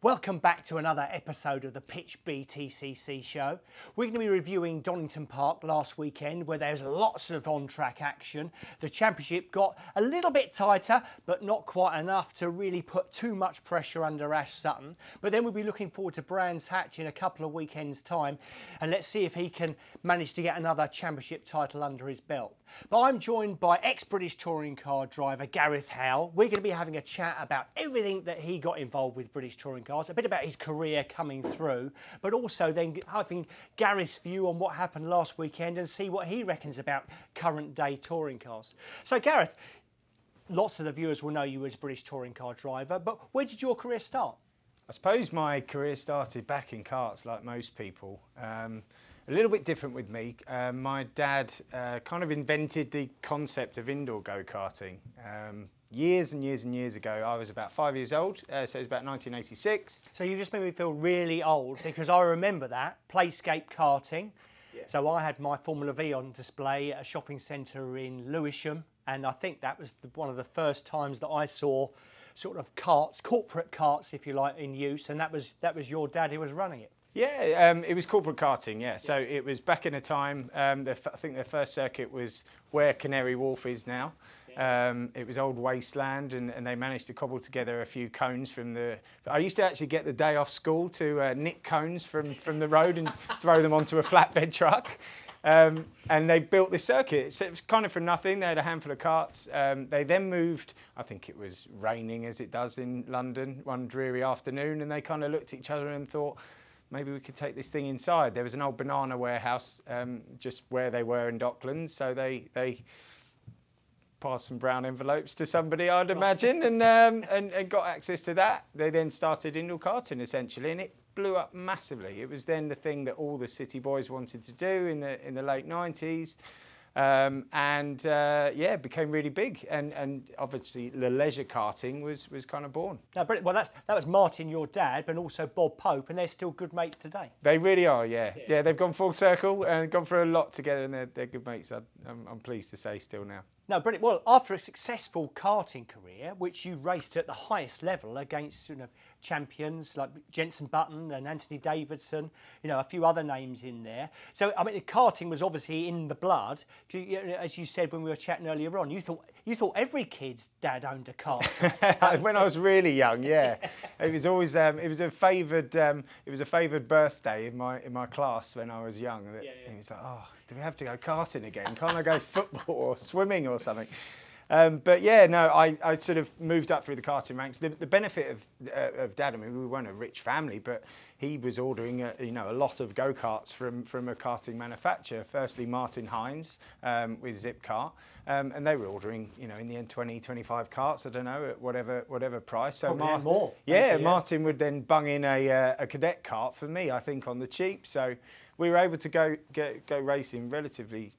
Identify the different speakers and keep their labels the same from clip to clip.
Speaker 1: Welcome back to another episode of the Pitch BTCC show. We're going to be reviewing Donington Park last weekend, where there's lots of on-track action. The championship got a little bit tighter, but not quite enough to really put too much pressure under Ash Sutton. But then we'll be looking forward to Brands Hatch in a couple of weekends' time, and let's see if he can manage to get another championship title under his belt. But I'm joined by ex-British touring car driver Gareth Howell. We're going to be having a chat about everything that he got involved with British touring cars, a bit about his career coming through, but also then having Gareth's view on what happened last weekend and see what he reckons about current day touring cars. So Gareth, lots of the viewers will know you as a British touring car driver, but where did your career start?
Speaker 2: I suppose my career started back in karts, like most people. A little bit different with me. My dad kind of invented the concept of indoor go-karting. Years and years and years ago. I was about 5 years old, so it was about 1986.
Speaker 1: So you just made me feel really old, because I remember that, playscape karting. Yeah. So I had my Formula V on display at a shopping centre in Lewisham, and I think that was one of the first times that I saw sort of karts, corporate karts if you like, in use, and that was your dad who was running it.
Speaker 2: Yeah, it was corporate karting, yeah. So it was back in a time, I think their first circuit was where Canary Wharf is now. It was old wasteland, and they managed to cobble together a few cones from the... I used to actually get the day off school to nick cones from the road and throw them onto a flatbed truck. And they built this circuit. So it was kind of from nothing. They had a handful of karts. They then moved, I think it was raining as it does in London, one dreary afternoon, and they kind of looked at each other and thought, maybe we could take this thing inside. There was an old banana warehouse just where they were in Docklands, so they passed some brown envelopes to somebody, I'd imagine, and got access to that. They then started indoor karting, essentially, and it blew up massively. It was then the thing that all the city boys wanted to do in the late 90s. Yeah, it became really big, and obviously the leisure karting was kind of born.
Speaker 1: No, well, that was Martin, your dad, but also Bob Pope, and they're still good mates today.
Speaker 2: They really are, yeah. Yeah, they've gone full circle and gone through a lot together, and they're good mates. I'm pleased to say still now.
Speaker 1: No, brilliant. Well, after a successful karting career, which you raced at the highest level against champions like Jenson Button and Anthony Davidson, a few other names in there. So, I mean, karting was obviously in the blood. As you said when we were chatting earlier on, you thought every kid's dad owned a car.
Speaker 2: When I was really young, yeah, it was always it was a favoured birthday in my class when I was young. It was like, oh, do we have to go karting again? Can't I go football or swimming or something? But yeah, no, I sort of moved up through the karting ranks. The benefit of Dad, I mean, we weren't a rich family, but he was ordering a lot of go-karts from a karting manufacturer. Firstly, Martin Hines with Zipcar, and they were ordering, in the end, 20, 25 carts, I don't know, at whatever price. So
Speaker 1: more.
Speaker 2: Yeah, Martin would then bung in a cadet kart for me, I think, on the cheap. So we were able to go racing relatively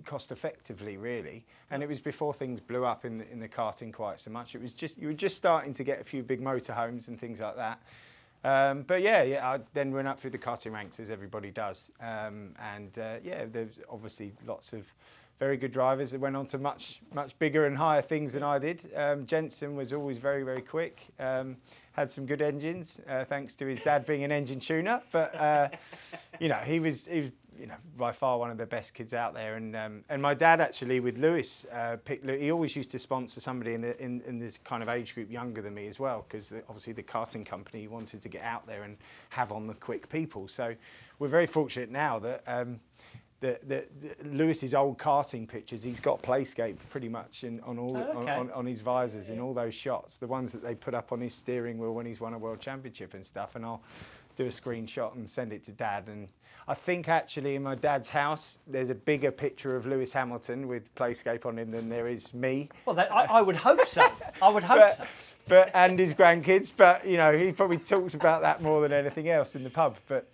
Speaker 2: cost effectively, really, and it was before things blew up in the karting quite so much. It was you were just starting to get a few big motorhomes and things like that. But yeah, I then went up through the karting ranks as everybody does, there's obviously lots of very good drivers that went on to much bigger and higher things than I did. Jenson was always very, very quick. Had some good engines, thanks to his dad being an engine tuner. But he was by far one of the best kids out there. And my dad actually, with Lewis, he always used to sponsor somebody in this kind of age group younger than me as well, because obviously the karting company wanted to get out there and have on the quick people. So we're very fortunate now that. Lewis's old karting pictures, he's got playscape pretty much on his visors in all those shots. The ones that they put up on his steering wheel when he's won a world championship and stuff. And I'll do a screenshot and send it to Dad. And I think actually in my dad's house there's a bigger picture of Lewis Hamilton with playscape on him than there is me.
Speaker 1: Well, I would hope so. I would hope so.
Speaker 2: And his grandkids, but he probably talks about that more than anything else in the pub. But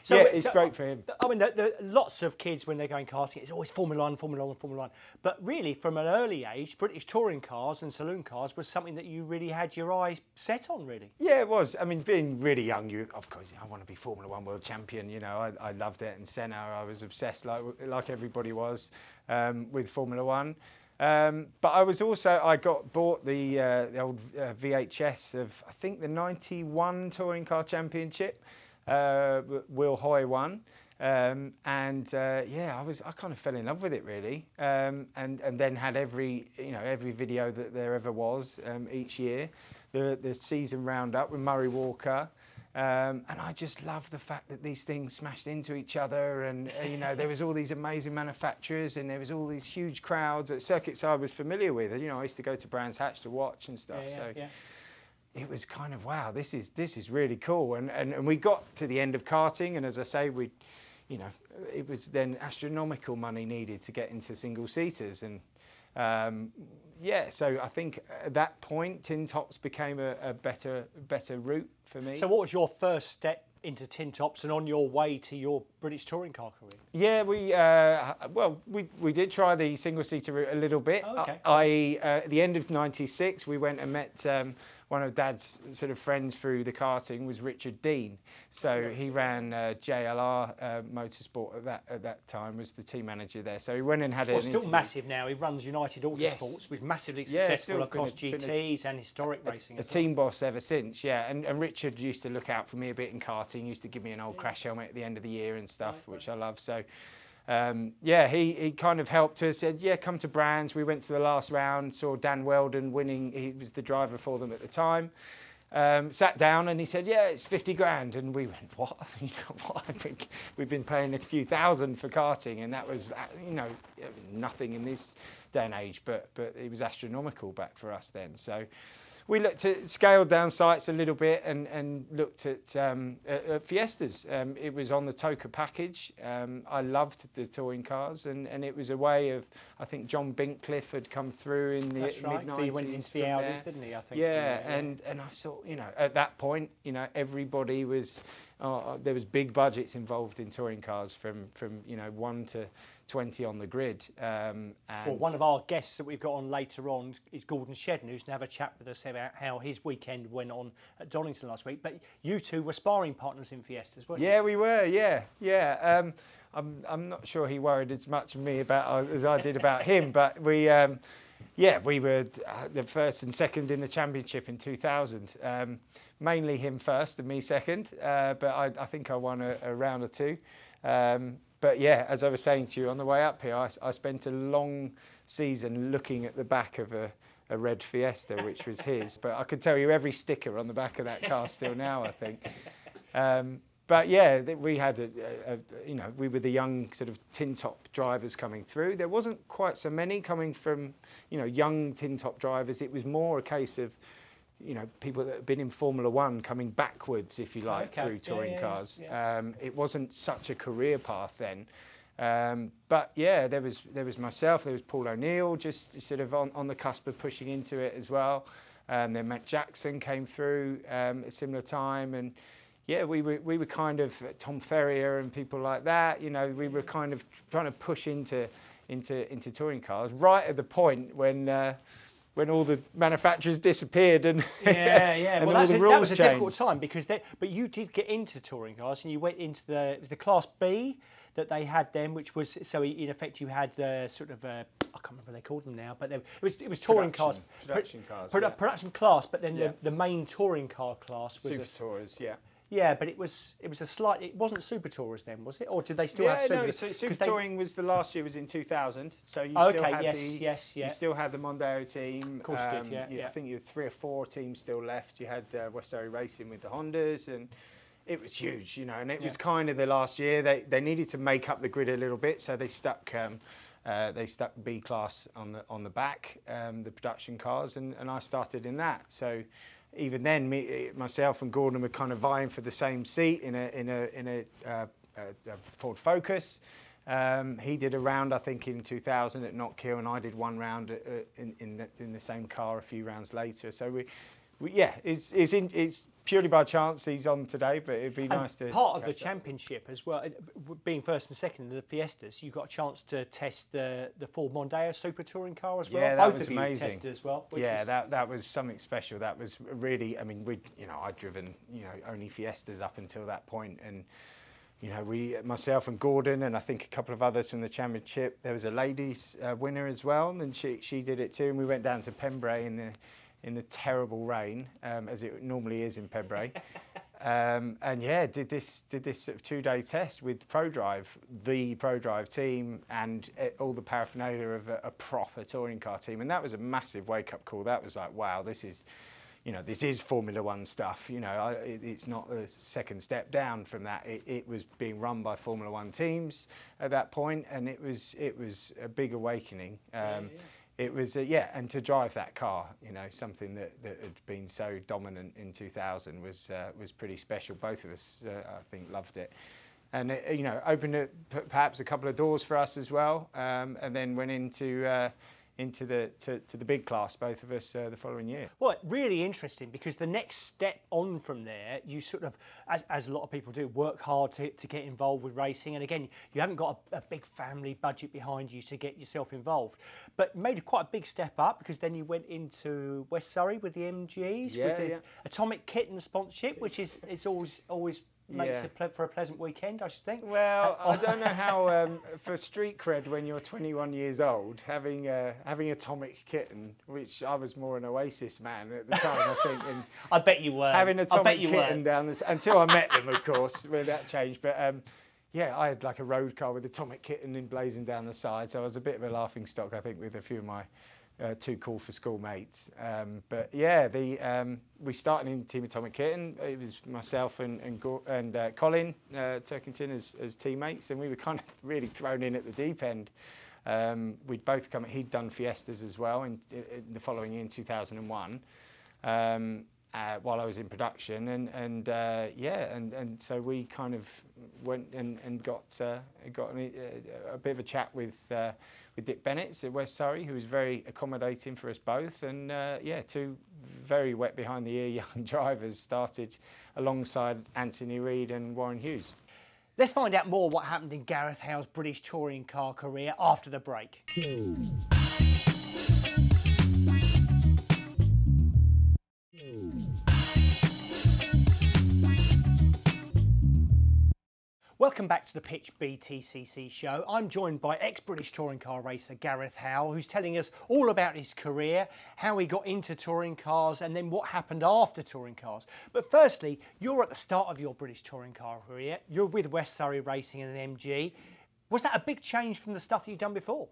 Speaker 2: it's great for him.
Speaker 1: I mean, lots of kids when they're going karting, it's always Formula One, Formula One, Formula One. But really, from an early age, British touring cars and saloon cars was something that you really had your eye set on, really.
Speaker 2: Yeah, it was. I mean, being really young, of course, I want to be Formula One world champion. I loved it, and Senna, I was obsessed, like everybody was, with Formula One. But I was also, I bought the old VHS of, I think, the 91 Touring Car Championship. Will Hoy won. Yeah, I kind of fell in love with it really. And then had every video that there ever was each year. The season roundup with Murray Walker. And I just love the fact that these things smashed into each other, and there was all these amazing manufacturers, and there was all these huge crowds at circuits I was familiar with. I used to go to Brands Hatch to watch and stuff. It was kind of, wow, this is really cool. And we got to the end of karting, and as I say, it was then astronomical money needed to get into single seaters, and so I think at that point, tin tops became a better route for me.
Speaker 1: So what was your first step into tin tops and on your way to your British touring car career?
Speaker 2: Yeah, we did try the single seater route a little bit.
Speaker 1: Oh, okay.
Speaker 2: At the end of '96, we went and met one of Dad's sort of friends through the karting was Richard Dean. So he ran JLR Motorsport at that time, was the team manager there. So he went and had an
Speaker 1: still
Speaker 2: interview.
Speaker 1: massive now. He runs United Autosports, was massively successful across GTs and historic racing.
Speaker 2: A team boss ever since, yeah. And Richard used to look out for me a bit in karting. Used to give me an old crash helmet at the end of the year and stuff, which I love. So. He kind of helped us, said, yeah, come to Brands. We went to the last round, saw Dan Weldon winning. He was the driver for them at the time. Sat down and he said, yeah, it's 50 grand. And we went, what? I think we've been paying a few thousand for karting, and that was, nothing in this day and age, but it was astronomical back for us then. So we looked at scaled down sites a little bit and looked at Fiestas. It was on the Toka package. I loved the touring cars, and it was a way of, I think John Binkcliffe had come through in the mid-90s.
Speaker 1: So he went into the Audis, didn't he? I think.
Speaker 2: Yeah, and I saw, at that point, everybody was, there was big budgets involved in touring cars from 1 to 20 on the grid.
Speaker 1: One of our guests that we've got on later on is Gordon Shedden, who's going to have a chat with us about how his weekend went on at Donington last week. But you two were sparring partners in Fiestas, weren't you?
Speaker 2: Yeah, we were, yeah. I'm not sure he worried as much of me about as I did about him, but we were the first and second in the championship in 2000. Mainly him first and me second, but I think I won a round or two. But yeah, as I was saying to you on the way up here, I spent a long season looking at the back of a red Fiesta, which was his. But I could tell you every sticker on the back of that car still now, I think. But yeah, we had we were the young sort of tin top drivers coming through. There wasn't quite so many coming from, young tin top drivers. It was more a case of, people that have been in Formula One coming backwards, if you like, through touring cars. Yeah. It wasn't such a career path then. But yeah, there was myself, there was Paul O'Neill, just sort of on the cusp of pushing into it as well. Then Matt Jackson came through at a similar time, and yeah, we were kind of Tom Ferrier and people like that. We were kind of trying to push into touring cars right at the point when all the manufacturers disappeared and and
Speaker 1: well,
Speaker 2: all the rules
Speaker 1: that was a
Speaker 2: changed.
Speaker 1: difficult time because but you did get into touring cars and you went into the Class B that they had then, which was, so in effect you had sort of I can't remember what they called them now, but it was touring cars,
Speaker 2: production cars,
Speaker 1: production class, but then the main touring car class was
Speaker 2: Super Tourers, yeah.
Speaker 1: Yeah, but it wasn't Super Tourers then, was it? Or did they still have Super?
Speaker 2: No, so Super Touring was the last year was in 2000. So you you still had the Mondeo team.
Speaker 1: Of course you did, yeah.
Speaker 2: I think you had 3 or 4 teams still left. You had West Surrey Racing with the Hondas, and it was huge, and it was kind of the last year. They needed to make up the grid a little bit, so they stuck B class on the back, the production cars, and I started in that. So even then, myself and Gordon were kind of vying for the same seat in a Ford Focus. He did a round, I think, in 2000 at Knockhill, and I did one round in the same car a few rounds later. So it's purely by chance he's on today, but it'd be nice to.
Speaker 1: Part of the championship as well, being first and second in the Fiestas, you got a chance to test the Ford Mondeo Super Touring car as well.
Speaker 2: Yeah, that
Speaker 1: Both
Speaker 2: was
Speaker 1: of you
Speaker 2: amazing.
Speaker 1: tested as well.
Speaker 2: That was something special. That was really, I'd driven only Fiestas up until that point, and you know, myself and Gordon, and I think a couple of others from the championship. There was a ladies winner as well, and then she did it too. And we went down to Pembrey in the terrible rain, as it normally is in Pembrey. And yeah, did this sort of 2-day test with ProDrive, the ProDrive team, and all the paraphernalia of a proper touring car team. And that was a massive wake-up call. That was like, wow, this is, you know, this is Formula One stuff. You know, it's not a second step down from that. It was being run by Formula One teams at that point, and it was a big awakening. It was, and to drive that car, you know, something that had been so dominant in 2000 was pretty special. Both of us, I think, loved it. And, it, you know, opened perhaps a couple of doors for us as well, and then went into the big class, both of us, the following year.
Speaker 1: Well, really interesting, because the next step on from there, you sort of, as a lot of people do, work hard to get involved with racing. And again, you haven't got a big family budget behind you to get yourself involved, but made quite a big step up, because then you went into West Surrey with the MGs, with the Atomic Kitten sponsorship, which is always makes it for a pleasant weekend, I should think.
Speaker 2: Well, I don't know how for street cred when you're 21 years old, having Atomic Kitten, which I was more an Oasis man at the time, I think. And
Speaker 1: I bet you were.
Speaker 2: Having Atomic Kitten down this until I met them, of course, when that changed. But yeah, I had like a road car with Atomic Kitten emblazoned down the side, so I was a bit of a laughing stock, I think, with a few of my too cool for school mates. But yeah, we started in Team Atomic Kitten. It was myself and Colin Turkington as teammates, and we were kind of really thrown in at the deep end. We'd both he'd done Fiestas as well in the following year in 2001. While I was in production, and so we kind of went and got a bit of a chat with Dick Bennett at West Surrey, who was very accommodating for us both, and two very wet behind the ear young drivers started alongside Anthony Reid and Warren Hughes.
Speaker 1: Let's find out more what happened in Gareth Howell's British touring car career after the break. Welcome back to the Pitch BTCC show. I'm joined by ex-British touring car racer Gareth Howell, who's telling us all about his career, how he got into touring cars, and then what happened after touring cars. But firstly, you're at the start of your British touring car career. You're with West Surrey Racing and an MG. Was that a big change from the stuff that you'd done before?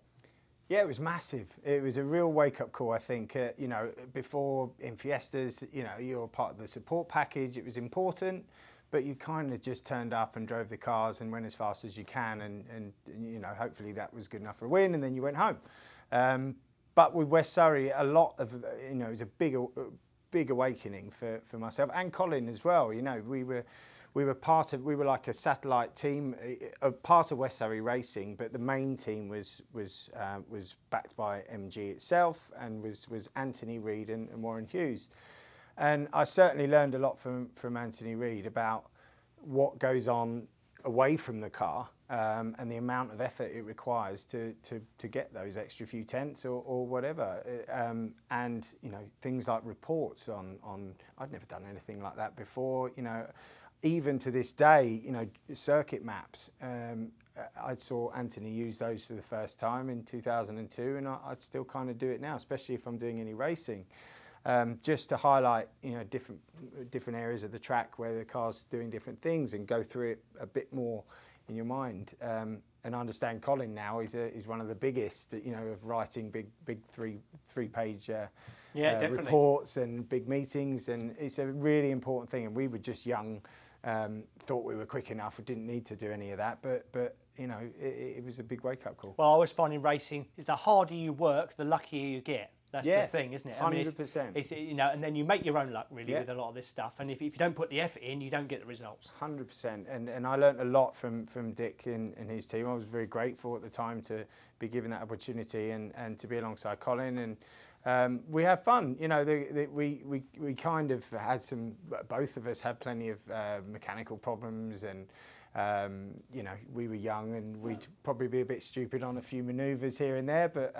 Speaker 2: Yeah, it was massive. It was a real wake-up call, I think. You know, before in Fiestas, you know, you're part of the support package. It was important. But you kind of just turned up and drove the cars and went as fast as you can, and you know, hopefully that was good enough for a win, and then you went home. But with West Surrey, a lot of, you know, it was a big awakening for myself and Colin as well. You know, we were like a satellite team, part of West Surrey Racing, but the main team was backed by MG itself, and was Anthony Reid and Warren Hughes. And I certainly learned a lot from Anthony Reid about what goes on away from the car, and the amount of effort it requires to get those extra few tenths or whatever. And you know, things like reports on I'd never done anything like that before. You know, even to this day, you know, circuit maps. I saw Anthony use those for the first time in 2002, and I'd still kind of do it now, especially if I'm doing any racing. Just to highlight, you know, different areas of the track where the car's doing different things, and go through it a bit more in your mind. And I understand Colin now is one of the biggest, you know, of writing big three-page reports and big meetings, and it's a really important thing. And we were just young, thought we were quick enough, we didn't need to do any of that, but you know, it was a big wake-up call.
Speaker 1: Well, I always find in racing is the harder you work, the luckier you get. That's the thing, isn't it?
Speaker 2: 100%.
Speaker 1: It's, you know, and then you make your own luck, really, with a lot of this stuff. And if you don't put the effort in, you don't get the results.
Speaker 2: 100%. And I learnt a lot from Dick and his team. I was very grateful at the time to be given that opportunity and to be alongside Colin. And we have fun. You know, we kind of had both of us had plenty of mechanical problems, and you know, we were young and we'd probably be a bit stupid on a few manoeuvres here and there, but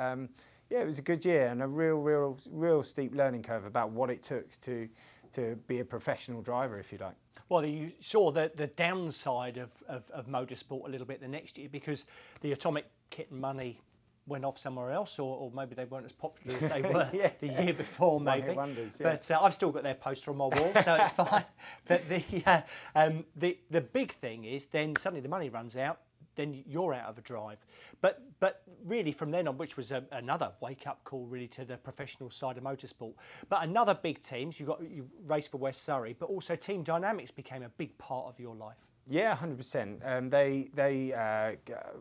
Speaker 2: yeah, it was a good year and a real steep learning curve about what it took to to be a professional driver, if you like.
Speaker 1: Well, you saw the downside of motorsport a little bit the next year, because the atomic kit and money went off somewhere else, or maybe they weren't as popular as they were the year before, maybe.
Speaker 2: Wonders,
Speaker 1: But I've still got their poster on my wall, so it's fine. But the big thing is then suddenly the money runs out, then you're out of a drive. But really from then on, which was another wake-up call really to the professional side of motorsport. But another big teams, you raced for West Surrey, but also team dynamics became a big part of your life.
Speaker 2: Yeah, 100%.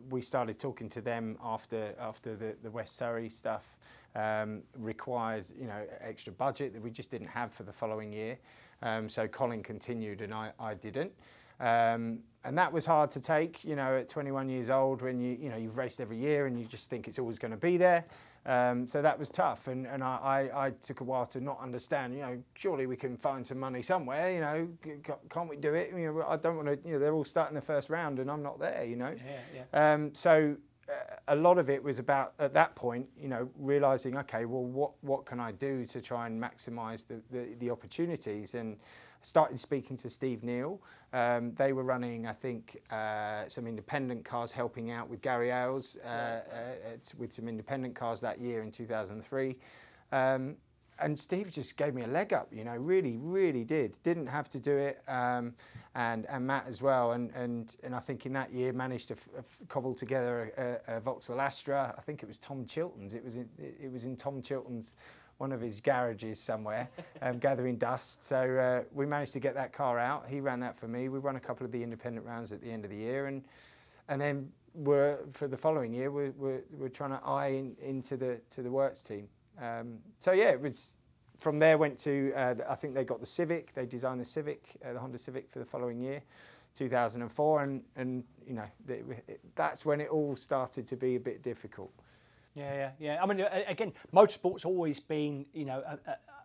Speaker 2: We started talking to them after the West Surrey stuff required, extra budget that we just didn't have for the following year. So Colin continued and I didn't. And that was hard to take, at 21 years old, when you've raced every year and you just think it's always going to be there. So that was tough, and I took a while to not understand. Surely we can find some money somewhere. Can't we do it? I don't want to. They're all starting the first round, and I'm not there. So a lot of it was about, at that point, realizing, okay, well, what can I do to try and maximise the opportunities? And started speaking to Steve Neal. They were running, I think, some independent cars, helping out with Gary Howell's with some independent cars that year in 2003. And Steve just gave me a leg up, really, really did. Didn't have to do it, and Matt as well. And I think in that year managed to cobble together a Vauxhall Astra. I think it was Tom Chilton's. It was in Tom Chilton's, one of his garages somewhere, gathering dust. So we managed to get that car out. He ran that for me. We won a couple of the independent rounds at the end of the year, and then for the following year we're trying to eye into the works team. So yeah, it was from there. Went to I think they got the Civic. They designed the Civic, the Honda Civic, for the following year, 2004, and that's when it all started to be a bit difficult.
Speaker 1: Yeah. I mean, again, motorsport's always been,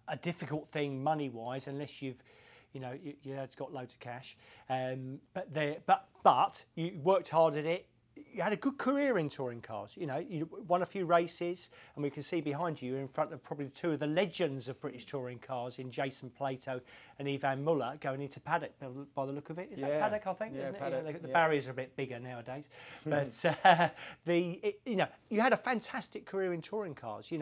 Speaker 1: a difficult thing money-wise, unless your dad's got loads of cash. But you worked hard at it. You had a good career in touring cars. You won a few races, and we can see behind you, in front of probably two of the legends of British touring cars, in Jason Plato and Ivan Muller, going into paddock by the look of it. Is that paddock, I think?
Speaker 2: Yeah,
Speaker 1: isn't
Speaker 2: paddock,
Speaker 1: it? The barriers are a bit bigger nowadays. But you had a fantastic career in touring cars. We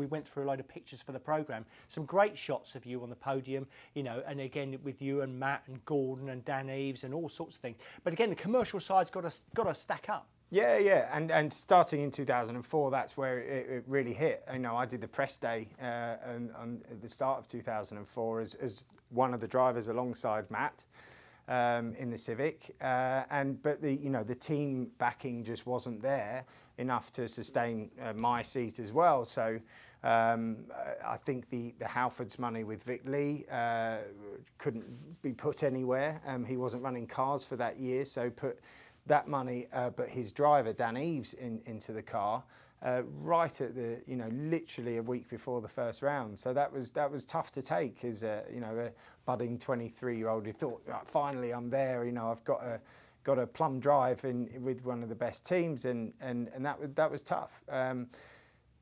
Speaker 1: went through a load of pictures for the programme. Some great shots of you on the podium. And again with you and Matt and Gordon and Dan Eves and all sorts of things. But again, the commercial side's got to stack up.
Speaker 2: Yeah, and starting in 2004, that's where it really hit. I did the press day at the start of 2004 as one of the drivers alongside Matt in the Civic, but the team backing just wasn't there enough to sustain my seat as well. So I think the Halfords money with Vic Lee couldn't be put anywhere. He wasn't running cars for that year, so put that money, but his driver Dan Eves into the car right at the literally a week before the first round. So that was tough to take as a budding 23-year-old who thought, right, finally I'm there. I've got a plum drive with one of the best teams, and that was tough.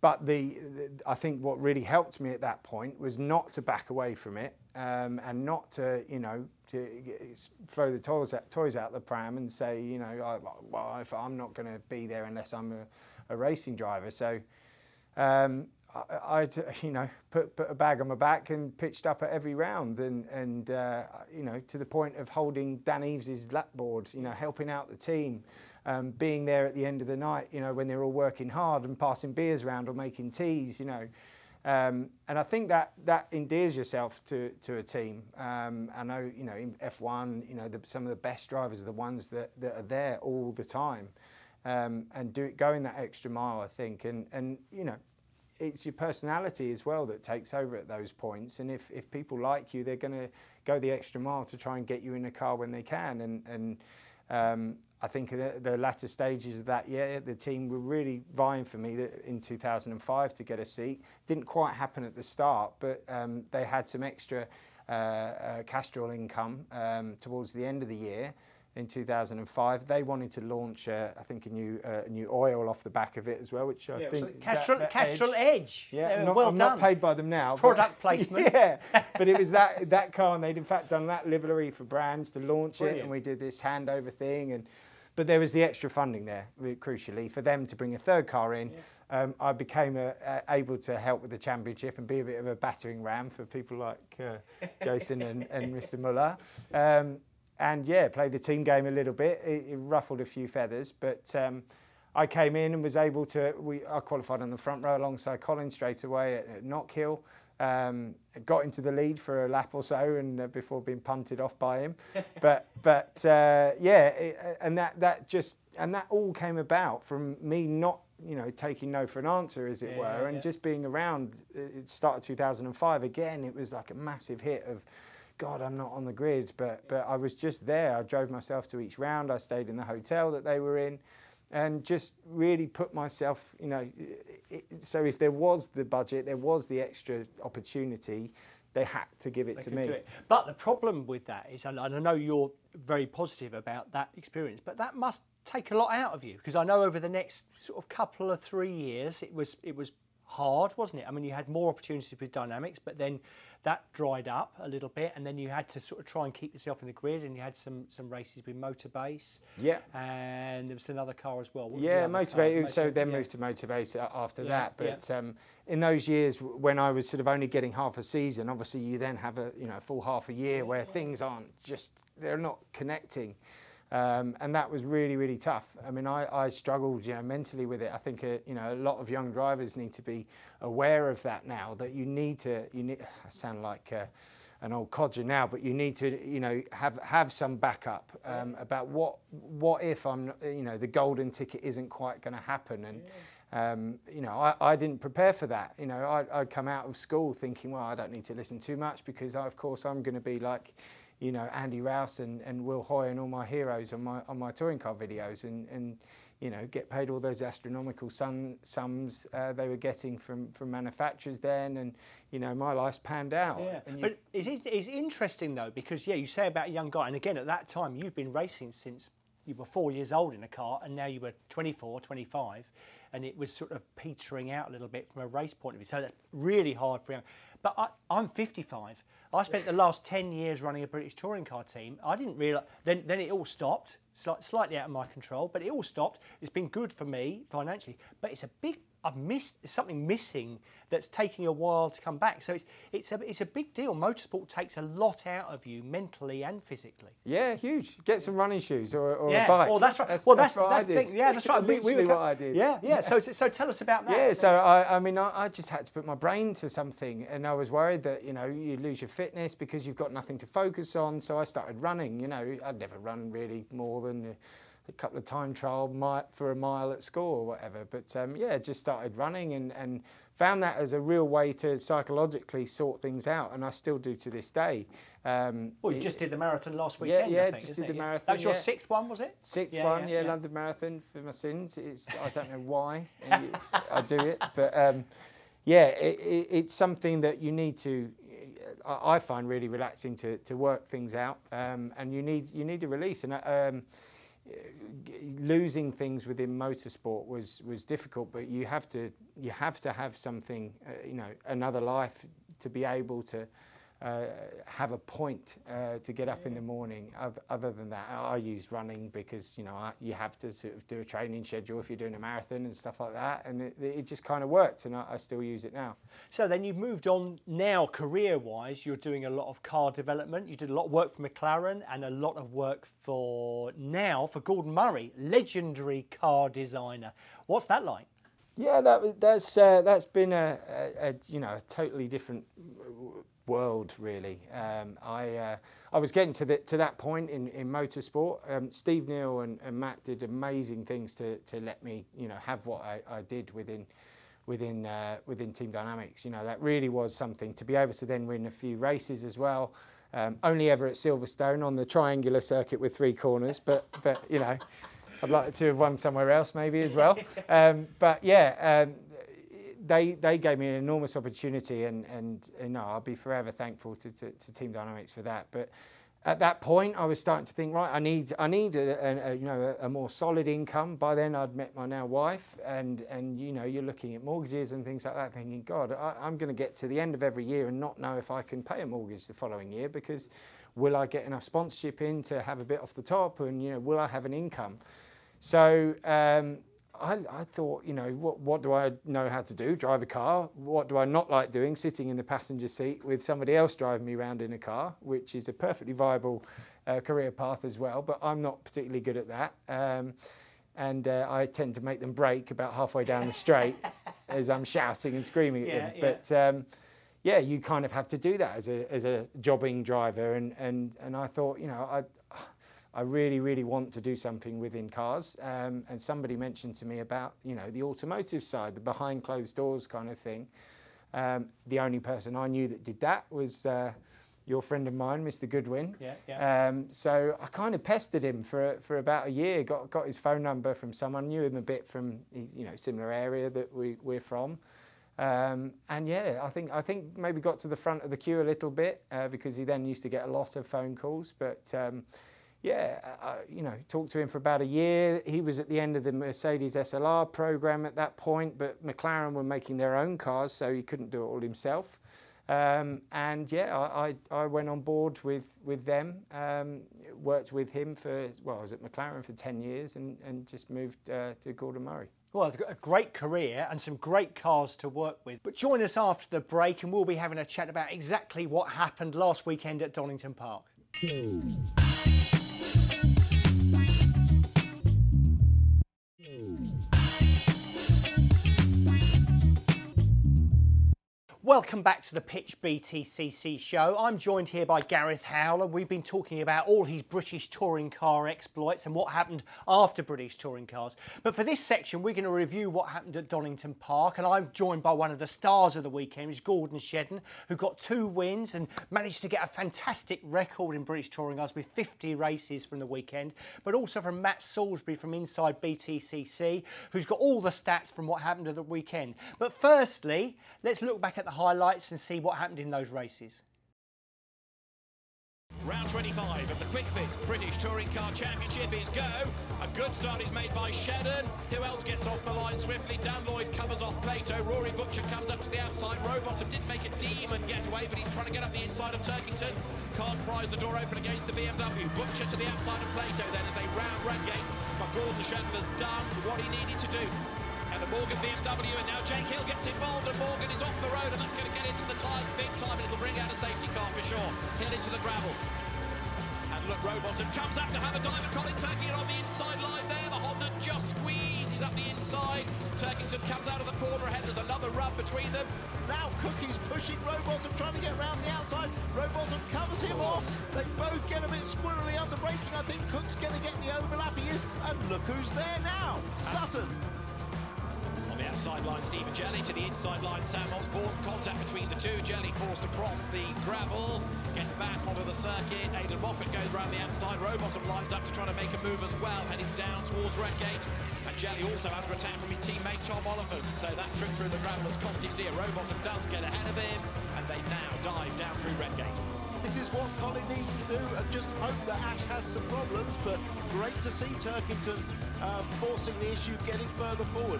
Speaker 2: But I think what really helped me at that point was not to back away from it, and not to throw the toys out the pram and say, if I'm not going to be there unless I'm a racing driver. So I put a bag on my back and pitched up at every round, and to the point of holding Dan Eves' lapboard, helping out the team. Being there at the end of the night, when they're all working hard and passing beers around or making teas, and I think that endears yourself to a team. I know, in F1, some of the best drivers are the ones that are there all the time, and going that extra mile, I think, and it's your personality as well that takes over at those points. And if people like you, they're going to go the extra mile to try and get you in a car when they can. And I think the latter stages of that year, the team were really vying for me in 2005 to get a seat. Didn't quite happen at the start, but they had some extra Castrol income towards the end of the year in 2005. They wanted to launch, I think, a new oil off the back of it as well, which I think
Speaker 1: Castrol Edge.
Speaker 2: Yeah,
Speaker 1: well
Speaker 2: I'm
Speaker 1: done.
Speaker 2: not paid by them now.
Speaker 1: Product placement.
Speaker 2: Yeah, but it was that car, and they'd in fact done that livery for brands to launch it, and we did this handover thing. But there was the extra funding there, crucially, for them to bring a third car in. I became able to help with the championship and be a bit of a battering ram for people like Jason and Mr. Muller. And yeah, played the team game a little bit. It ruffled a few feathers, but I came in and was able to. I qualified on the front row alongside Colin straight away at Knockhill. Got into the lead for a lap or so, and before being punted off by him. But and that all came about from me not, taking no for an answer, as it were, and just being around. It started 2005 again. It was like a massive hit of, God, I'm not on the grid, but I was just there. I drove myself to each round. I stayed in the hotel that they were in, and just really put myself, so if there was the budget, there was the extra opportunity, they had to give it to me.
Speaker 1: But the problem with that is, and I know you're very positive about that experience, but that must take a lot out of you, because I know over the next sort of couple of 3 years, it was hard, wasn't it? I mean, you had more opportunities with Dynamics, but then that dried up a little bit, and then you had to sort of try and keep yourself in the grid, and you had some races with Motorbase.
Speaker 2: Yeah.
Speaker 1: And there was another car as well.
Speaker 2: Motorbase. So then moved to Motorbase after that. But in those years when I was sort of only getting half a season, obviously you then have a full half a year where things aren't just, they're not connecting. And that was really, really tough. I mean, I struggled, mentally with it. I think, a lot of young drivers need to be aware of that now, that you need, I sound like an old codger now, but you need to, have some backup about what if I'm, the golden ticket isn't quite going to happen. And, I didn't prepare for that. I'd come out of school thinking, well, I don't need to listen too much because, of course, I'm going to be like, Andy Rouse and Will Hoy and all my heroes on my touring car videos, and get paid all those astronomical sums they were getting from manufacturers then, and my life's panned out.
Speaker 1: Yeah. But it's interesting though, because you say about a young guy, and again at that time you've been racing since you were 4 years old in a car, and now you were 24, 25, and it was sort of petering out a little bit from a race point of view. So that's really hard for you. But I'm 55. I spent the last 10 years running a British touring car team. I didn't realise, then it all stopped, slightly out of my control, but it all stopped. It's been good for me financially, but it's a big, there's something missing that's taking a while to come back. So it's a big deal. Motorsport takes a lot out of you mentally and physically.
Speaker 2: Yeah, huge. Get some running shoes or a bike.
Speaker 1: Oh, that's right. That's what I did. Yeah, that's right.
Speaker 2: Literally what I did.
Speaker 1: Yeah. So tell us about that.
Speaker 2: Yeah. So I just had to put my brain to something, and I was worried that you lose your fitness because you've got nothing to focus on. So I started running. I'd never run really more than a couple of time trial for a mile at school or whatever, but just started running and found that as a real way to psychologically sort things out, and I still do to this day.
Speaker 1: You just did the marathon last weekend.
Speaker 2: I think, just did the marathon.
Speaker 1: That was your sixth one, was it?
Speaker 2: Sixth one, London Marathon for my sins. I don't know why I do it, but it's something that you need to. I find really relaxing to work things out, and you need a release. And losing things within motorsport was difficult, but you have to have something, another life to be able to have a point to get up in the morning. Other than that, I used running because you have to sort of do a training schedule if you're doing a marathon and stuff like that, and it just kind of worked, and I still use it now.
Speaker 1: So then you've moved on now, career-wise. You're doing a lot of car development. You did a lot of work for McLaren and a lot of work for Gordon Murray, legendary car designer. What's that like?
Speaker 2: Yeah, that's been a totally different world, really. I was getting to that point in motorsport. Steve Neal and Matt did amazing things to let me have what I did within Team Dynamics. That really was something to be able to then win a few races as well. Only ever at Silverstone on the triangular circuit with 3 corners, but I'd like to have won somewhere else maybe as well. They gave me an enormous opportunity, and I'll be forever thankful to Team Dynamics for that. But at that point, I was starting to think, right, I need a more solid income. By then, I'd met my now wife, and you know, you're looking at mortgages and things like that, thinking, God, I'm going to get to the end of every year and not know if I can pay a mortgage the following year, because will I get enough sponsorship in to have a bit off the top, and you know, will I have an income? So I thought, you know, what do I know how to do? Drive a car. What do I not like doing? Sitting in the passenger seat with somebody else driving me around in a car, which is a perfectly viable career path as well, but I'm not particularly good at that. I tend to make them brake about halfway down the straight as I'm shouting and screaming at them. But yeah, you kind of have to do that as a jobbing driver. And I thought, you know, I really, really want to do something within cars. And somebody mentioned to me about, you know, the automotive side, the behind closed doors kind of thing. The only person I knew that did that was your friend of mine, Mr. Goodwin. So I kind of pestered him for about a year, got his phone number from someone, knew him a bit from, you know, similar area that we're from. And yeah, I think maybe got to the front of the queue a little bit because he then used to get a lot of phone calls. But yeah, you know, talked to him for about a year. He was at the end of the Mercedes SLR program at that point, but McLaren were making their own cars, so he couldn't do it all himself. And yeah, I went on board with them, worked with him for, well, I was at McLaren for 10 years and just moved to Gordon Murray.
Speaker 1: Well, a great career and some great cars to work with. But join us after the break and we'll be having a chat about exactly what happened last weekend at Donington Park. Welcome back to the Pitch BTCC show. I'm joined here by Gareth, Howell, and we've been talking about all his British touring car exploits and what happened after British touring cars. But for this section, we're going to review what happened at Donington Park, and I'm joined by one of the stars of the weekend, which is Gordon Shedden, who got 2 wins and managed to get a fantastic record in British touring cars with 50 races from the weekend, but also from Matt Salisbury from inside BTCC, who's got all the stats from what happened at the weekend. But firstly, let's look back at the highlights and see what happened in those races.
Speaker 3: Round 25 of the Quick Fit British Touring Car Championship is go. A good start is made by Shedden. Who else gets off the line swiftly? Dan Lloyd covers off Plato. Rory Butcher comes up to the outside. Rowbottom didn't make a demon getaway, but he's trying to get up the inside of Turkington. Can't prise the door open against the BMW. Butcher to the outside of Plato then as they round Redgate. But Gordon Shedden has done what he needed to do. And the Morgan BMW, and now Jake Hill gets involved, and Morgan is off the road, and that's going to get into the tyres big time, and it'll bring out a safety car for sure. Hill into the gravel. And look, Rowbottom comes up to have a dive at Colin Turkington on the inside line there. The Honda just squeezes up the inside. Turkington comes out of the corner ahead. There's another rub between them.
Speaker 4: Now Cookie's pushing Rowbottom, trying to get round the outside. Rowbottom covers him off. They both get a bit squirrely under braking. I think Cook's going to get the overlap. He is. And look who's there now. Sutton.
Speaker 3: The outside line, Stephen Jelly to the inside line, Sam Osborne. Contact between the two. Jelly forced across the gravel, gets back onto the circuit. Aidan Moffat goes round the outside. Rowbottom lines up to try to make a move as well, heading down towards Redgate. And Jelly also under attack from his teammate Tom Oliphant. So that trip through the gravel has cost him dear. Rowbottom does get ahead of him, and they now dive down through Redgate.
Speaker 4: This is what Colin needs to do, and just hope that Ash has some problems, but great to see Turkington forcing the issue, getting further forward.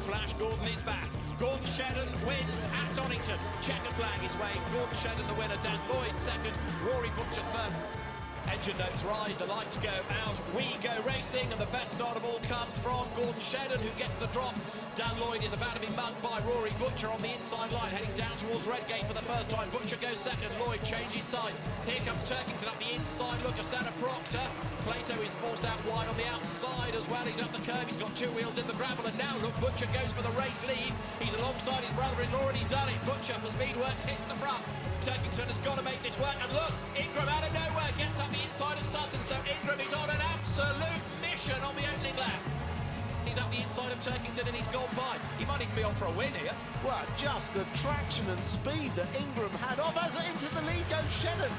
Speaker 3: Flash, Gordon is back. Gordon Shedden wins at Donington. Checker flag is waved. Gordon Shedden the winner. Dan Lloyd second. Rory Butcher third. Engine notes rise, the lights go out, we go racing, and the best start of all comes from Gordon Shedden, who gets the drop. Dan Lloyd is about to be mugged by Rory Butcher on the inside line, heading down towards Redgate for the first time. Butcher goes second, Lloyd changes sides. Here comes Turkington up the inside, look at Santa Proctor. Plato is forced out wide on the outside as well. He's up the curve, he's got 2 wheels in the gravel, and now look, Butcher goes for the race lead. He's alongside his brother-in-law and he's done it. Butcher for Speedworks hits the front. Turkington has got to make this work, and look, Ingram out of nowhere gets up the inside of Sutton, so Ingram is on an absolute mission on the opening lap. He's up the inside of Turkington and he's gone by. He might even be on for a win here.
Speaker 4: Well, just the traction and speed that Ingram had off as into the lead goes Shedden.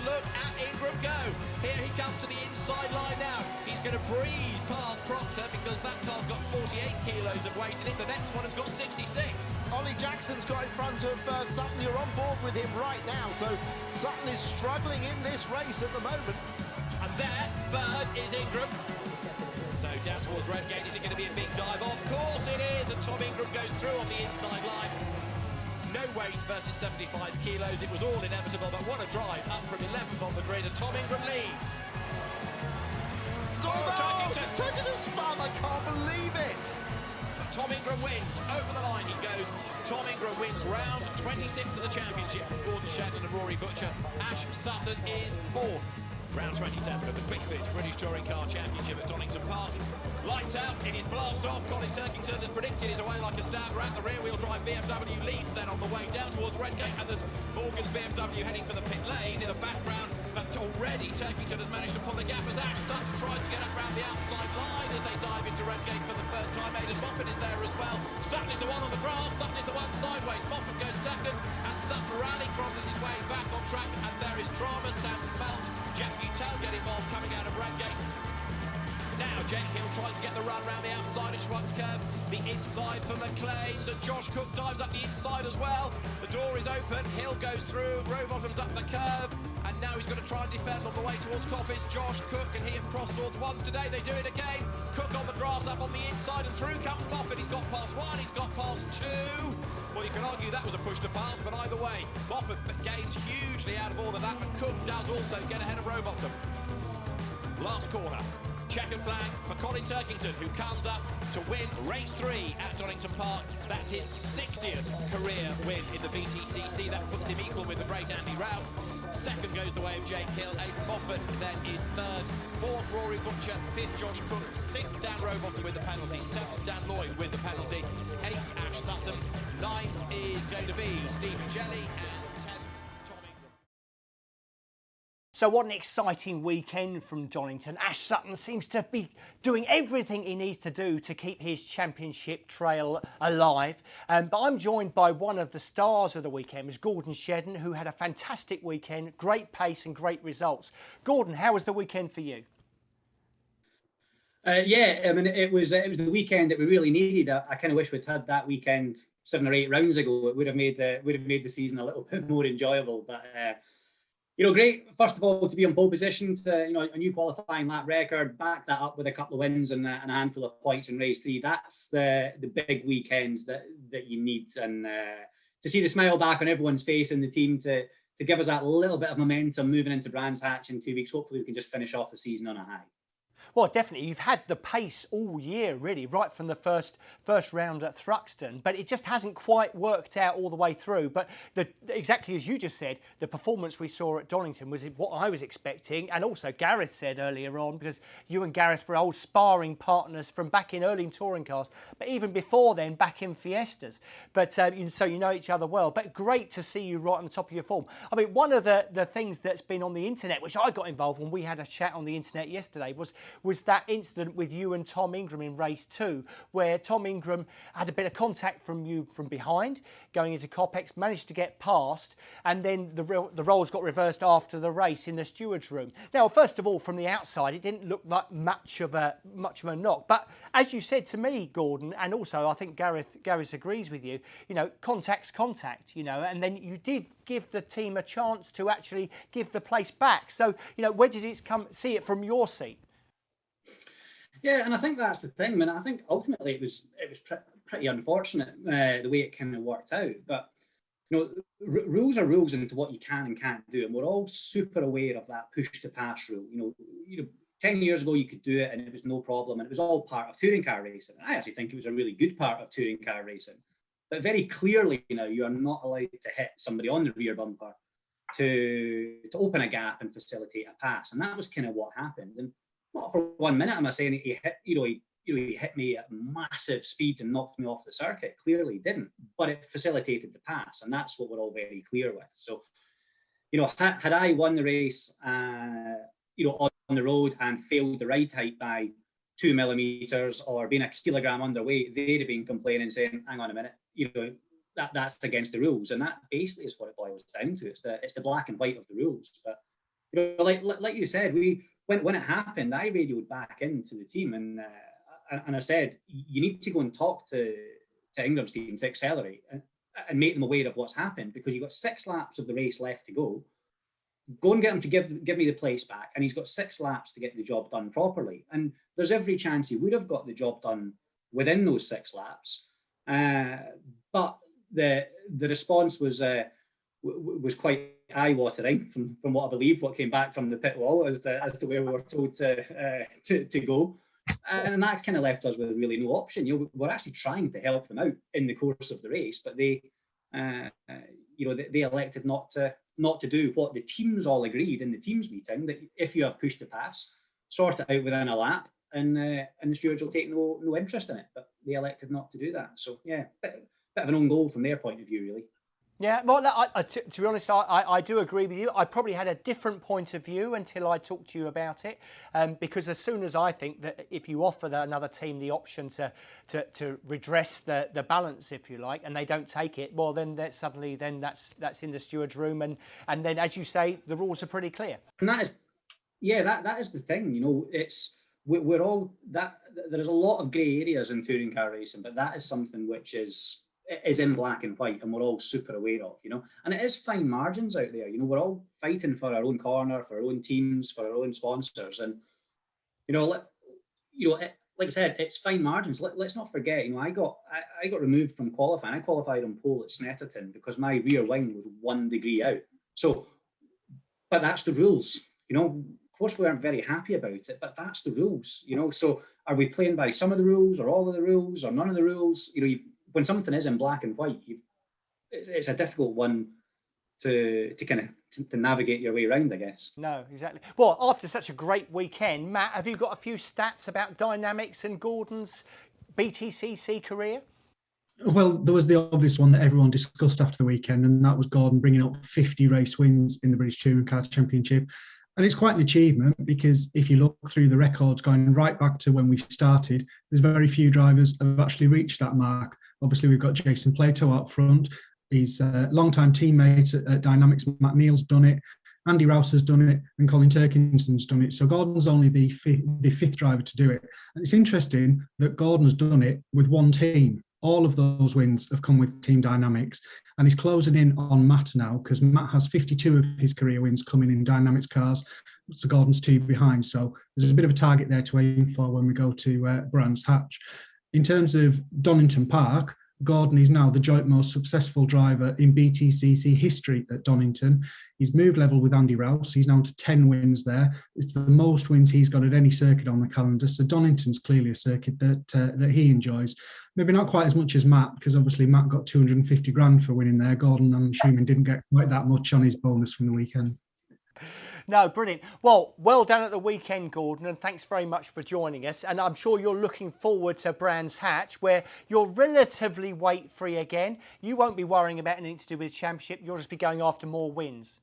Speaker 3: look at Ingram go. Here he comes to the inside line now. He's going to breeze past Proctor because that car's got 48 kilos of weight in it. The next one has got 66.
Speaker 4: Ollie Jackson's got in front of Sutton. You're on board with him right now. So Sutton is struggling in this race at the moment.
Speaker 3: And there, third is Ingram. So down towards Redgate, is it going to be a big dive? Of course it is, and Tom Ingram goes through on the inside line. No weight versus 75 kilos, it was all inevitable, but what a drive, up from 11th on the grid, and Tom Ingram leads.
Speaker 4: Taking a spun, I can't believe it.
Speaker 3: Tom Ingram wins, over the line he goes. Tom Ingram wins round 26 of the championship from Gordon Shedden and Rory Butcher. Ash Sutton is fourth. Round 27 of the Quick Fit British Touring Car Championship at Donington Park. Lights out, it is blast off. Colin Turkington has predicted is away like a stabber at the rear-wheel drive BMW leads then on the way down towards Redgate, and there's Morgan's BMW heading for the pit lane in the background, but already Turkington has managed to pull the gap as Ash Sutton tries to get up round the outside line as they dive into Redgate for the first time. Aidan Moffat is there as well. Sutton is the one on the grass, Sutton is the one sideways. Moffat goes second, and Sutton rally crosses his way back on track, and there is drama. Sam Smelt, Jack Butel get involved coming out of Redgate. Now Jake Hill tries to get the run round the outside of Schwartz curve. The inside for McLean's, and Josh Cook dives up the inside as well. The door is open, Hill goes through, Rowbottom's up the curve, and now he's going to try and defend on the way towards Coppice. Josh Cook and he have crossed swords once today, they do it again. Cook on the grass up on the inside, and through comes Moffat. He's got past one, he's got past two. Well, you can argue that was a push to pass, but either way, Moffat gains hugely out of all of that, and Cook does also get ahead of Rowbottom. Last corner. Checkered flag for Colin Turkington, who comes up to win race 3 at Donington Park. That's his 60th career win in the BTCC. That puts him equal with the great Andy Rouse. Second goes the way of Jake Hill. Aidan Moffat then is third. Fourth, Rory Butcher. Fifth, Josh Cook. Sixth, Dan Rowbottom with the penalty. Seventh, Dan Lloyd with the penalty. Eighth, Ash Sutton. Ninth is going to be Stephen Jelly. And 10th, Tom Ingram.
Speaker 1: So what an exciting weekend from Donington. Ash Sutton seems to be doing everything he needs to do to keep his championship trail alive. But I'm joined by one of the stars of the weekend, was Gordon Shedden, who had a fantastic weekend, great pace and great results. Gordon, how was the weekend for you?
Speaker 5: Yeah, I mean, it was the weekend that we really needed. I kind of wish we'd had that weekend 7 or 8 rounds ago. It would have made the season a little bit more enjoyable. But great, first of all, to be in pole position, to a new qualifying lap record, back that up with a couple of wins and a handful of points in race 3. That's the big weekends that you need, and to see the smile back on everyone's face in the team to give us that little bit of momentum moving into Brands Hatch in 2 weeks. Hopefully we can just finish off the season on a high.
Speaker 1: Well, definitely. You've had the pace all year, really, right from the first round at Thruxton, but it just hasn't quite worked out all the way through. But exactly as you just said, the performance we saw at Donington was what I was expecting, and also Gareth said earlier on, because you and Gareth were old sparring partners from back in early touring cars, but even before then, back in Fiestas. But so you know each other well. But great to see you right on the top of your form. I mean, one of the things that's been on the internet, which I got involved when we had a chat on the internet yesterday, was that incident with you and Tom Ingram in race 2, where Tom Ingram had a bit of contact from you from behind, going into Copex, managed to get past, and then the roles got reversed after the race in the steward's room. Now, first of all, from the outside, it didn't look like much of a knock, but as you said to me, Gordon, and also I think Gareth agrees with you, contact's contact, and then you did give the team a chance to actually give the place back. So, where did it see it from your seat?
Speaker 5: Yeah, and I think that's the thing. I mean, I think ultimately it was pretty unfortunate the way it kind of worked out. But rules are rules into what you can and can't do, and we're all super aware of that push to pass rule. 10 years ago you could do it and it was no problem, and it was all part of touring car racing. And I actually think it was a really good part of touring car racing. But very clearly, you are not allowed to hit somebody on the rear bumper to open a gap and facilitate a pass, and that was kind of what happened. And not for 1 minute am I saying he hit me at massive speed and knocked me off the circuit. Clearly didn't, but it facilitated the pass, and that's what we're all very clear with. So, had I won the race, on the road and failed the ride height by 2 millimeters or been a kilogram underweight, they'd have been complaining, saying, "Hang on a minute, that's against the rules." And that basically is what it boils down to. It's the black and white of the rules. But like you said, when it happened, I radioed back into the team and I said, you need to go and talk to Ingram's team to accelerate and make them aware of what's happened, because you've got 6 laps of the race left to go. Go and get him to give me the place back, and he's got 6 laps to get the job done properly. And there's every chance he would have got the job done within those 6 laps. But the response was quite eye-watering from what I believe, what came back from the pit wall as to where we were told to go. And that kind of left us with really no option. We're actually trying to help them out in the course of the race, but they elected not to do what the teams all agreed in the teams meeting, that if you have push to pass, sort it out within a lap, and the stewards will take no interest in it. But they elected not to do that. So yeah, bit of an own goal from their point of view, really.
Speaker 1: Yeah, well, to be honest, I do agree with you. I probably had a different point of view until I talked to you about it, because as soon as I think that if you offer another team the option to redress the balance, if you like, and they don't take it, well, then that's in the steward's room, and then, as you say, the rules are pretty clear.
Speaker 5: And that is the thing. We're all that. There's a lot of grey areas in touring car racing, but that is something which is in black and white, and we're all super aware of, and it is fine margins out there. We're all fighting for our own corner, for our own teams, for our own sponsors, and like I said, it's fine margins. Let's not forget, I got removed from qualifying. I qualified on pole at Snetterton because my rear wing was 1 degree out. So, but that's the rules. Of course, we aren't very happy about it, but that's the rules. So, are we playing by some of the rules, or all of the rules, or none of the rules? When something is in black and white, it's a difficult one to navigate your way around, I guess.
Speaker 1: No, exactly. Well, after such a great weekend, Matt, have you got a few stats about Dynamics and Gordon's BTCC career?
Speaker 6: Well, there was the obvious one that everyone discussed after the weekend, and that was Gordon bringing up 50 race wins in the British Touring Car Championship. And it's quite an achievement, because if you look through the records going right back to when we started, there's very few drivers have actually reached that mark. Obviously, we've got Jason Plato up front. He's a long-time teammate at Dynamics. Matt Neal's done it. Andy Rouse has done it, and Colin Turkinson's done it. So Gordon's only the fifth driver to do it. And it's interesting that Gordon's done it with one team. All of those wins have come with Team Dynamics, and he's closing in on Matt now, because Matt has 52 of his career wins coming in Dynamics cars, so Gordon's 2 behind. So there's a bit of a target there to aim for when we go to Brands Hatch. In terms of Donington Park, Gordon is now the joint most successful driver in BTCC history at Donington. He's moved level with Andy Rouse. He's now to 10 wins there. It's the most wins he's got at any circuit on the calendar. So Donington's clearly a circuit that he enjoys. Maybe not quite as much as Matt, because obviously Matt got 250 grand for winning there. Gordon, I'm assuming, didn't get quite that much on his bonus from the weekend.
Speaker 1: No, brilliant. Well done at the weekend, Gordon, and thanks very much for joining us. And I'm sure you're looking forward to Brands Hatch, where you're relatively weight-free again. You won't be worrying about anything to do with the championship. You'll just be going after more wins.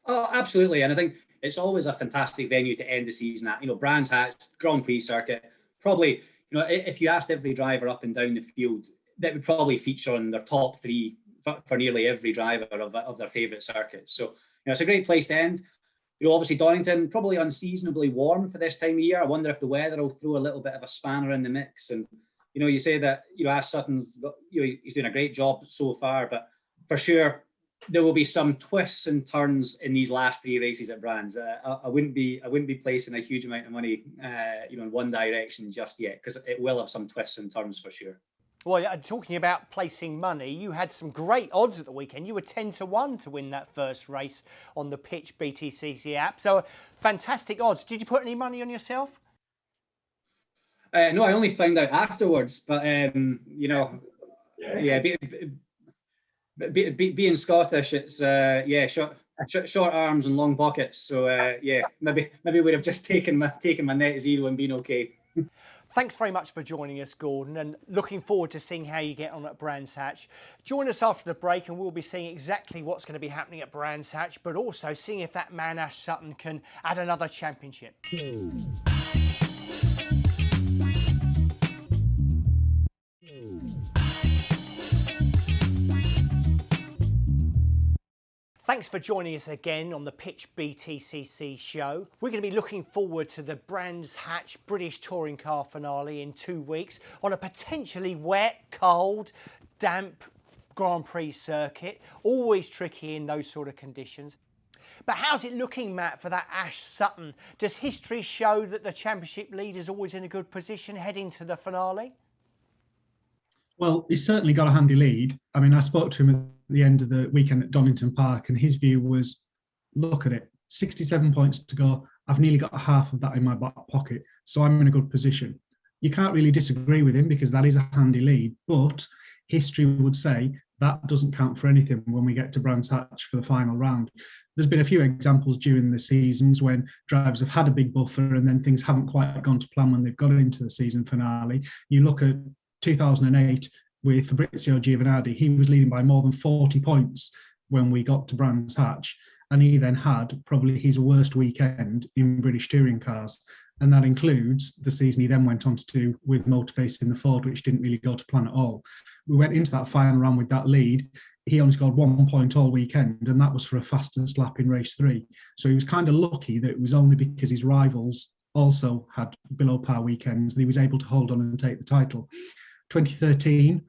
Speaker 5: Oh, absolutely. And I think it's always a fantastic venue to end the season at. Brands Hatch, Grand Prix circuit, probably, if you asked every driver up and down the field, that would probably feature on their top 3 for nearly every driver of their favourite circuits. So, it's a great place to end. Obviously Donington, probably unseasonably warm for this time of year. I wonder if the weather will throw a little bit of a spanner in the mix. And, you say that, Ash Sutton's got, he's doing a great job so far, but for sure there will be some twists and turns in these last 3 races at Brands. I wouldn't be placing a huge amount of money, in one direction just yet, because it will have some twists and turns for sure.
Speaker 1: Well, talking about placing money, you had some great odds at the weekend. You were 10-1 to win that first race on the Pitch BTCC app. So fantastic odds. Did you put any money on yourself?
Speaker 5: No, I only found out afterwards. But being Scottish, it's short arms and long pockets. So maybe we'd have just taken my net zero and been okay.
Speaker 1: Thanks very much for joining us, Gordon, and looking forward to seeing how you get on at Brands Hatch. Join us after the break and we'll be seeing exactly what's going to be happening at Brands Hatch, but also seeing if that man Ash Sutton can add another championship. Thanks for joining us again on the Pitch BTCC show. We're going to be looking forward to the Brands Hatch British Touring Car finale in 2 weeks on a potentially wet, cold, damp Grand Prix circuit. Always tricky in those sort of conditions. But how's it looking, Matt, for that Ash Sutton? Does history show that the championship lead is always in a good position heading to the finale?
Speaker 6: Well, he's certainly got a handy lead. I mean, I spoke to him at the end of the weekend at Donington Park, and his view was, look at it, 67 points to go. I've nearly got half of that in my back pocket, so I'm in a good position. You can't really disagree with him because that is a handy lead, but history would say that doesn't count for anything when we get to Brands Hatch for the final round. There's been a few examples during the seasons when drivers have had a big buffer and then things haven't quite gone to plan when they've got into the season finale. You look at 2008 with Fabrizio Giovanardi, he was leading by more than 40 points when we got to Brands Hatch, and he then had probably his worst weekend in British touring cars, and that includes the season he then went on to do with Motorbase in the Ford, which didn't really go to plan at all. We went into that final round with that lead. He only scored 1 point all weekend, and that was for a fastest lap in race 3. So he was kind of lucky that it was only because his rivals also had below par weekends that he was able to hold on and take the title. 2013,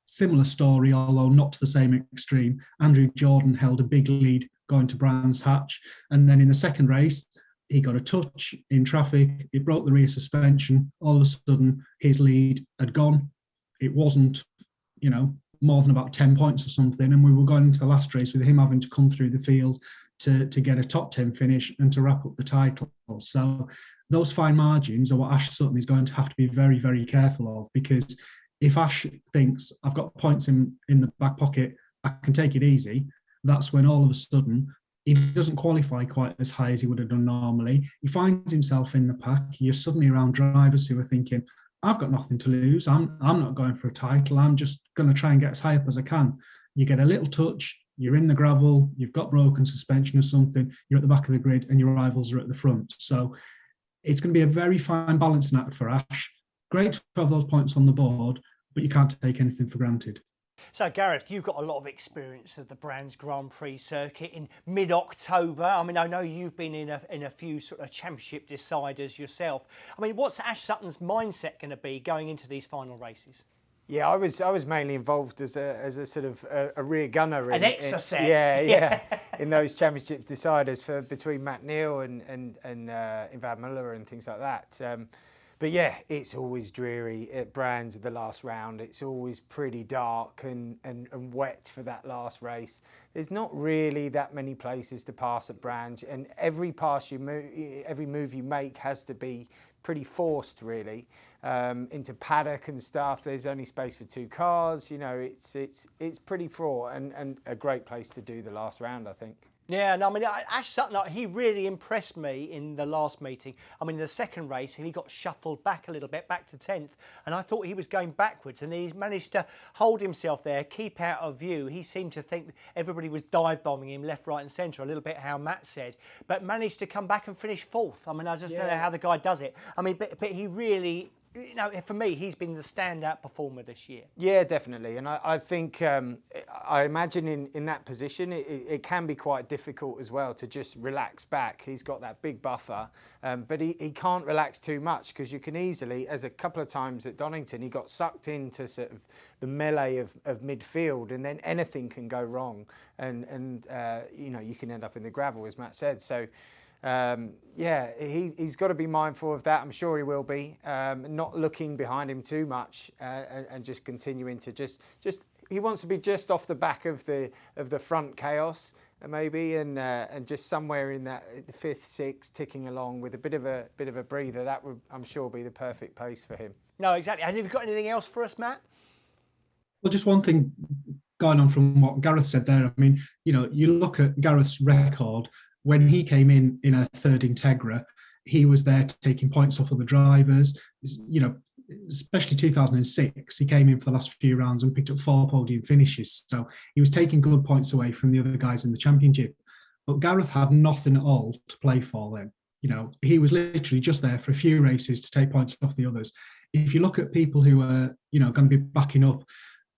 Speaker 6: similar story, although not to the same extreme. Andrew Jordan held a big lead going to Brands Hatch, and then in the second race, he got a touch in traffic. It broke the rear suspension. All of a sudden, his lead had gone. It wasn't, more than about 10 points or something, and we were going into the last race with him having to come through the field to get a top 10 finish and to wrap up the title. So those fine margins are what Ash Sutton is going to have to be very, very careful of, because if Ash thinks I've got points in the back pocket, I can take it easy, that's when all of a sudden he doesn't qualify quite as high as he would have done normally. He finds himself in the pack. You're suddenly around drivers who are thinking, I've got nothing to lose. I'm not going for a title. I'm just going to try and get as high up as I can. You get a little touch, you're in the gravel, you've got broken suspension or something, you're at the back of the grid and your rivals are at the front. So it's going to be a very fine balancing act for Ash. Great to have those points on the board, but you can't take anything for granted.
Speaker 1: So, Gareth, you've got a lot of experience of the Brands Grand Prix circuit in mid-October. I mean, I know you've been in a few sort of championship deciders yourself. I mean, what's Ash Sutton's mindset going to be going into these final races?
Speaker 2: Yeah, I was mainly involved as a sort of a rear gunner.
Speaker 1: An exocet.
Speaker 2: Yeah. In those championship deciders between Matt Neal and Ivan Muller and things like that. But yeah, it's always dreary at Brands the last round. It's always pretty dark and wet for that last race. There's not really that many places to pass at Brands, and every move you make has to be pretty forced, really. Into paddock and stuff, there's only space for 2 cars. It's pretty fraught and a great place to do the last round, I think.
Speaker 1: Yeah, no, I mean, Ash Sutton, he really impressed me in the last meeting. I mean, in the second race, he got shuffled back a little bit, back to 10th, and I thought he was going backwards, and he's managed to hold himself there, keep out of view. He seemed to think everybody was dive-bombing him left, right and centre, a little bit how Matt said, but managed to come back and finish 4th. I mean, I just don't know how the guy does it. I mean, but he really... for me, he's been the standout performer this year. Yeah,
Speaker 2: definitely. And I think, I imagine in that position, it can be quite difficult as well to just relax back. He's got that big buffer, but he can't relax too much, because you can easily, as a couple of times at Donington, he got sucked into sort of the melee of midfield, and then anything can go wrong. And you can end up in the gravel, as Matt said. So, he's got to be mindful of that. I'm sure he will be, not looking behind him too much, and just continuing to just he wants to be just off the back of the front chaos, maybe, and just somewhere in that 5th, 6th, ticking along with a bit of a breather. That would, I'm sure, be the perfect pace for him.
Speaker 1: No, exactly. And have you got anything else for us, Matt?
Speaker 6: Well, just one thing going on from what Gareth said there. I mean, you look at Gareth's record. When he came in a 3rd Integra, he was there taking points off of the drivers. Especially 2006, he came in for the last few rounds and picked up 4 podium finishes. So he was taking good points away from the other guys in the championship. But Gareth had nothing at all to play for then. He was literally just there for a few races to take points off the others. If you look at people who are, going to be backing up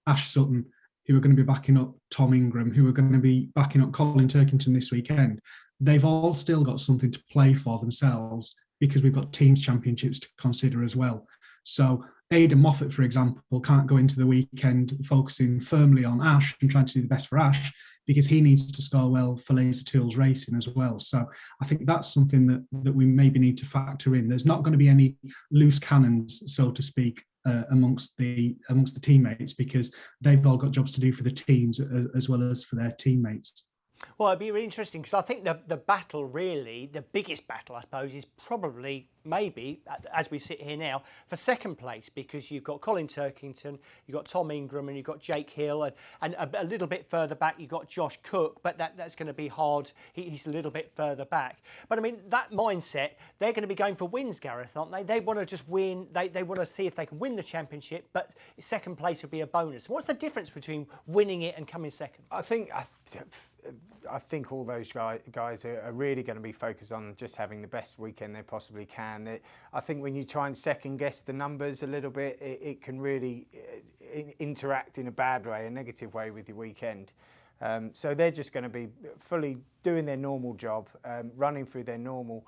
Speaker 6: Ash Sutton, who are going to be backing up Tom Ingram, who are going to be backing up Colin Turkington this weekend, they've all still got something to play for themselves, because we've got teams championships to consider as well. So Aidan Moffat, for example, can't go into the weekend focusing firmly on Ash and trying to do the best for Ash, because he needs to score well for Laser Tools Racing as well. So I think that's something that we maybe need to factor in. There's not going to be any loose cannons, so to speak, amongst the teammates, because they've all got jobs to do for the teams as well as for their teammates.
Speaker 1: Well, it'd be really interesting, because I think the battle, really, the biggest battle, I suppose, is probably, maybe, as we sit here now, for second place, because you've got Colin Turkington, you've got Tom Ingram, and you've got Jake Hill, and a little bit further back, you've got Josh Cook, but that's going to be hard. He's a little bit further back. But, I mean, that mindset, they're going to be going for wins, Gareth, aren't they? They want to just win. They want to see if they can win the championship, but second place would be a bonus. What's the difference between winning it and coming second?
Speaker 2: I think all those guys are really going to be focused on just having the best weekend they possibly can. I think when you try and second guess the numbers a little bit, it can really interact in a bad way, a negative way with your weekend. So they're just going to be fully doing their normal job, running through their normal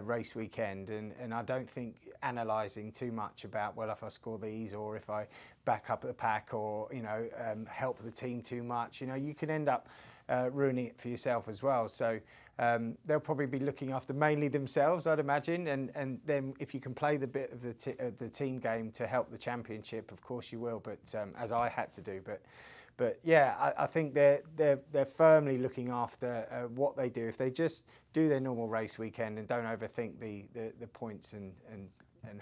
Speaker 2: race weekend, and I don't think analysing too much about, well, if I score these or if I back up the pack or, you know, help the team too much, you know, you can end up ruining it for yourself as well. So they'll probably be looking after mainly themselves, I'd imagine, and then if you can play the bit of the team game to help the championship, of course you will, but as I had to do. But yeah, I think they're firmly looking after what they do. If they just do their normal race weekend and don't overthink the points and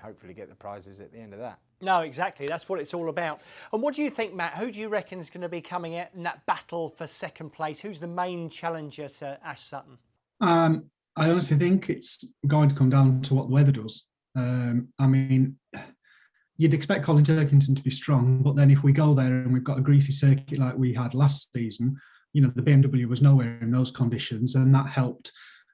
Speaker 2: hopefully get the prizes at the end of that.
Speaker 1: No, exactly. That's what it's all about. And what do you think, Matt? Who do you reckon is going to be coming out in that battle for second place? Who's the main challenger to Ash Sutton?
Speaker 6: I honestly think it's going to come down to what the weather does. I mean, you'd expect Colin Turkington to be strong, but then if we go there and we've got a greasy circuit like we had last season, you know, the BMW was nowhere in those conditions, and that helped,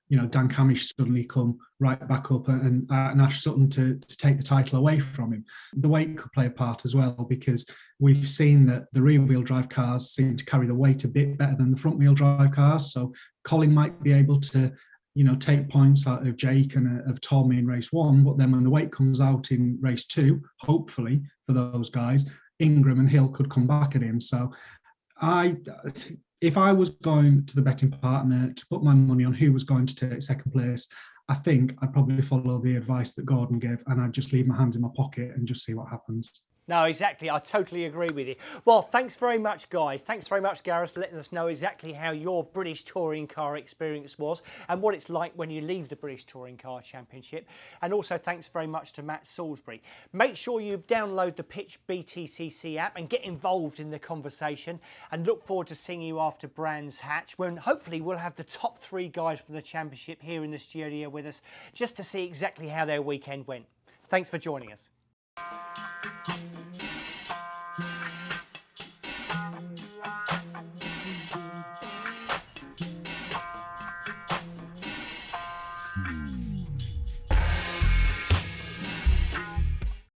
Speaker 6: you know, Dan Camish suddenly come right back up and Ash Sutton to take the title away from him. The weight could play a part as well, because we've seen that the rear-wheel drive cars seem to carry the weight a bit better than the front-wheel drive cars. So Colin might be able to, you know, take points out of Jake and of Tom in race one, but then when the weight comes out in race two, hopefully for those guys, Ingram and Hill could come back at him. So if I was going to the betting partner to put my money on who was going to take second place, I think I'd probably follow the advice that Gordon gave, and I'd just leave my hands in my pocket and just see what happens.
Speaker 1: No, exactly. I totally agree with you. Well, thanks very much, guys. Thanks very much, Gareth, for letting us know exactly how your British Touring Car experience was and what it's like when you leave the British Touring Car Championship. And also thanks very much to Matt Salisbury. Make sure you download the Pitch BTCC app and get involved in the conversation, and look forward to seeing you after Brands Hatch, when hopefully we'll have the top 3 guys from the championship here in the studio with us, just to see exactly how their weekend went. Thanks for joining us.